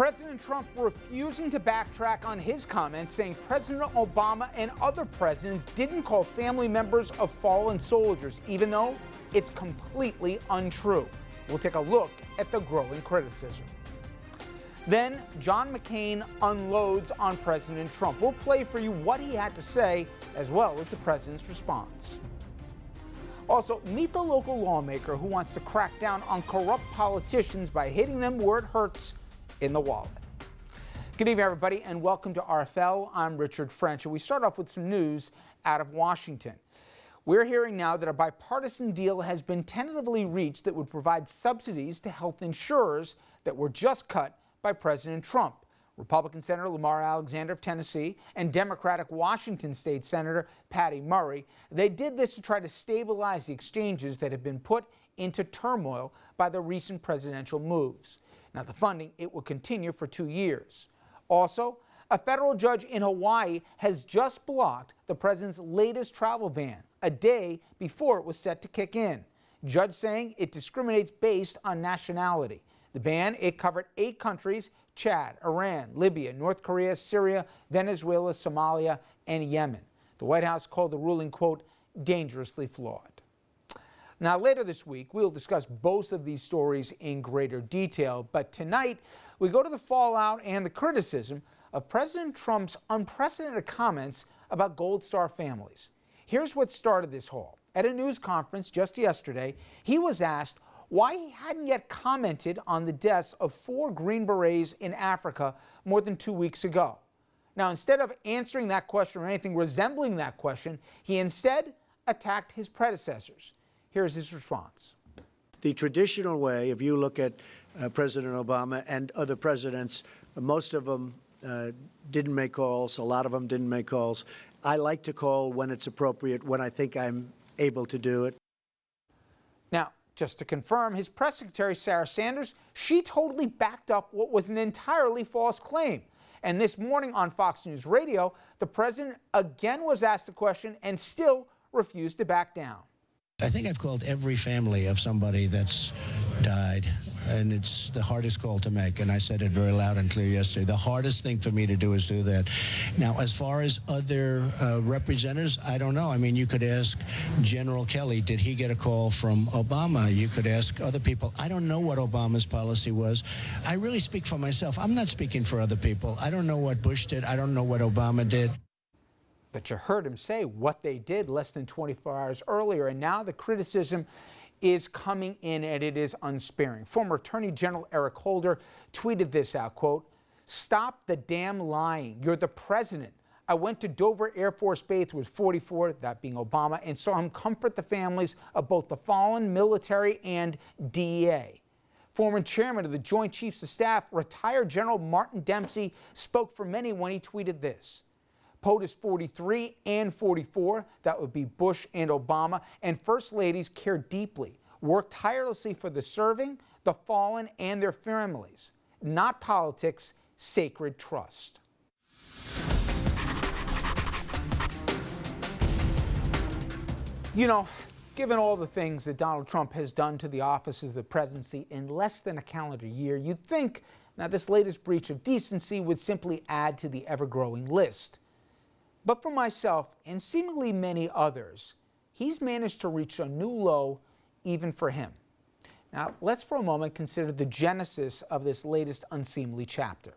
President Trump refusing to backtrack on his comments, saying President Obama and other presidents didn't call family members of fallen soldiers, even though it's completely untrue. We'll take a look at the growing criticism. Then John McCain unloads on President Trump. We'll play for you what he had to say, as well as the president's response. Also, meet the local lawmaker who wants to crack down on corrupt politicians by hitting them where it hurts, in the wallet. Good evening, everybody, and welcome to RFL. I'm Richard French, and we start off with some news out of Washington. We're hearing now that a bipartisan deal has been tentatively reached that would provide subsidies to health insurers that were just cut by President Trump. Republican Senator Lamar Alexander of Tennessee and Democratic Washington State Senator Patty Murray, they did this to try to stabilize the exchanges that have been put into turmoil by the recent presidential moves. Now, the funding, it will continue for 2 years. Also, a federal judge in Hawaii has just blocked the president's latest travel ban, a day before it was set to kick in. Judge saying it discriminates based on nationality. The ban, it covered 8 countries: Chad, Iran, Libya, North Korea, Syria, Venezuela, Somalia, and Yemen. The White House called the ruling, quote, dangerously flawed. Now, later this week, we'll discuss both of these stories in greater detail. But tonight, we go to the fallout and the criticism of President Trump's unprecedented comments about Gold Star families. Here's what started this haul. At a news conference just yesterday, he was asked why he hadn't yet commented on the deaths of 4 Green Berets in Africa more than 2 weeks ago. Now, instead of answering that question or anything resembling that question, he instead attacked his predecessors. Here's his response. The traditional way, if you look at President Obama and other presidents, most of them didn't make calls. A lot of them didn't make calls. I like to call when it's appropriate, when I think I'm able to do it. Now, just to confirm, his press secretary, Sarah Sanders, she totally backed up what was an entirely false claim. And this morning on Fox News Radio, the president again was asked the question and still refused to back down. I think I've called every family of somebody that's died, and it's the hardest call to make, and I said it very loud and clear yesterday. The hardest thing for me to do is do that. Now, as far as other representatives, I don't know. I mean, you could ask General Kelly, did he get a call from Obama? You could ask other people. I don't know what Obama's policy was. I really speak for myself. I'm not speaking for other people. I don't know what Bush did. I don't know what Obama did. But you heard him say what they did less than 24 hours earlier, and now the criticism is coming in, and it is unsparing. Former Attorney General Eric Holder tweeted this out, quote, "Stop the damn lying. You're the president. I went to Dover Air Force Base with 44, that being Obama, and saw him comfort the families of both the fallen military and DEA." Former chairman of the Joint Chiefs of Staff, retired General Martin Dempsey, spoke for many when he tweeted this. POTUS 43 and 44, that would be Bush and Obama, and First Ladies care deeply, work tirelessly for the serving, the fallen, and their families. Not politics, sacred trust. You know, given all the things that Donald Trump has done to the office of the presidency in less than a calendar year, you'd think now this latest breach of decency would simply add to the ever-growing list. But for myself and seemingly many others, he's managed to reach a new low even for him. Now, let's for a moment consider the genesis of this latest unseemly chapter.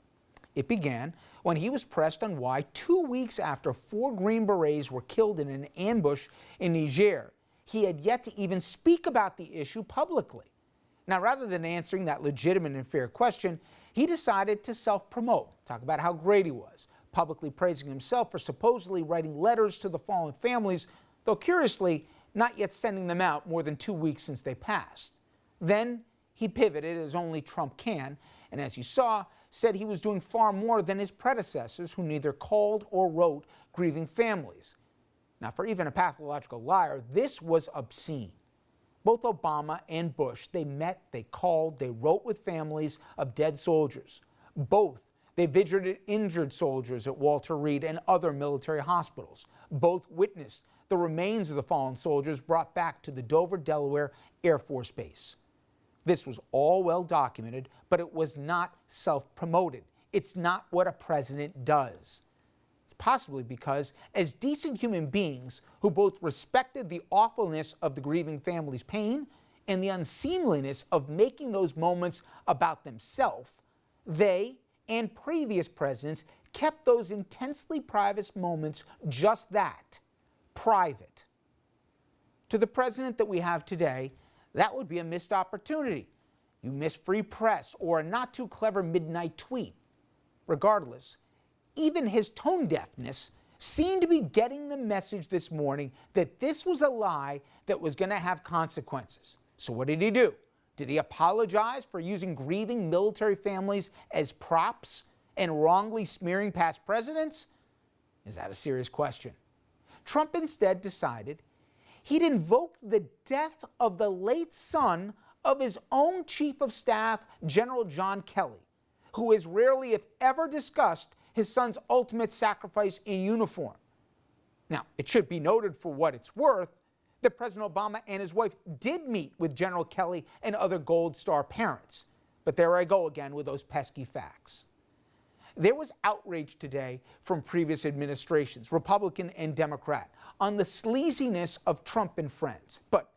It began when he was pressed on why 2 weeks after 4 Green Berets were killed in an ambush in Niger, he had yet to even speak about the issue publicly. Now, rather than answering that legitimate and fair question, he decided to self-promote, talk about how great he was, publicly praising himself for supposedly writing letters to the fallen families, though curiously, not yet sending them out more than 2 weeks since they passed. Then he pivoted, as only Trump can, and as you saw, said he was doing far more than his predecessors, who neither called or wrote grieving families. Now, for even a pathological liar, this was obscene. Both Obama and Bush, they met, they called, they wrote with families of dead soldiers. Both they visited injured soldiers at Walter Reed and other military hospitals. Both witnessed the remains of the fallen soldiers brought back to the Dover, Delaware Air Force Base. This was all well documented, but it was not self-promoted. It's not what a president does. It's possibly because, as decent human beings who both respected the awfulness of the grieving family's pain and the unseemliness of making those moments about themselves, they and previous presidents kept those intensely private moments just that, private. To the president that we have today, that would be a missed opportunity. You miss free press or a not too clever midnight tweet. Regardless, even his tone deafness seemed to be getting the message this morning that this was a lie that was going to have consequences. So what did he do? Did he apologize for using grieving military families as props and wrongly smearing past presidents? Is that a serious question? Trump instead decided he'd invoke the death of the late son of his own chief of staff, General John Kelly, who has rarely, if ever, discussed his son's ultimate sacrifice in uniform. Now, it should be noted for what it's worth that President Obama and his wife did meet with General Kelly and other Gold Star parents. But there I go again with those pesky facts. There was outrage today from previous administrations, Republican and Democrat, on the sleaziness of Trump and friends. But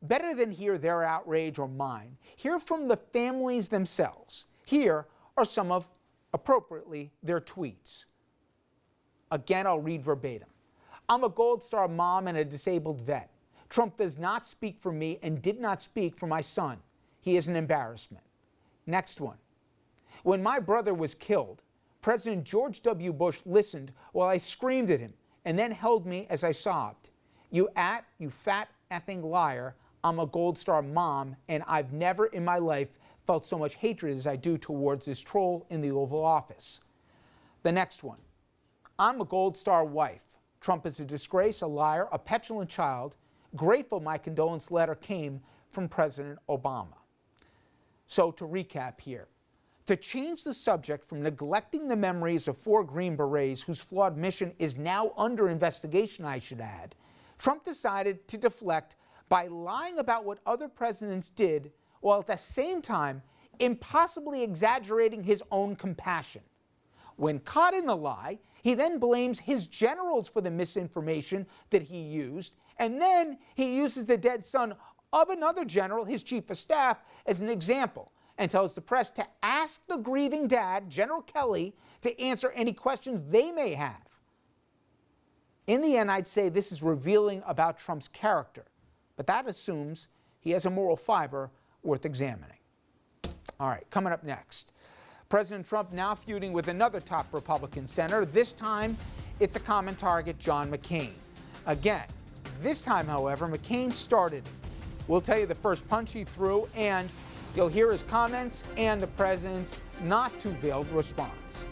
better than hear their outrage or mine, hear from the families themselves. Here are some of, appropriately, their tweets. Again, I'll read verbatim. I'm a Gold Star mom and a disabled vet. Trump does not speak for me and did not speak for my son. He is an embarrassment. Next one. When my brother was killed, President George W. Bush listened while I screamed at him and then held me as I sobbed. You fat effing liar. I'm a Gold Star mom, and I've never in my life felt so much hatred as I do towards this troll in the Oval Office. The next one. I'm a Gold Star wife. Trump is a disgrace, a liar, a petulant child. Grateful my condolence letter came from President Obama. So to recap here, to change the subject from neglecting the memories of 4 Green Berets whose flawed mission is now under investigation, I should add, Trump decided to deflect by lying about what other presidents did while at the same time impossibly exaggerating his own compassion. When caught in the lie, he then blames his generals for the misinformation that he used, and then he uses the dead son of another general, his chief of staff, as an example, and tells the press to ask the grieving dad, General Kelly, to answer any questions they may have. In the end, I'd say this is revealing about Trump's character, but that assumes he has a moral fiber worth examining. All right, coming up next. President Trump now feuding with another top Republican senator. This time, it's a common target, John McCain. Again, this time, however, McCain started it. We'll tell you the first punch he threw, and you'll hear his comments and the president's not too veiled response.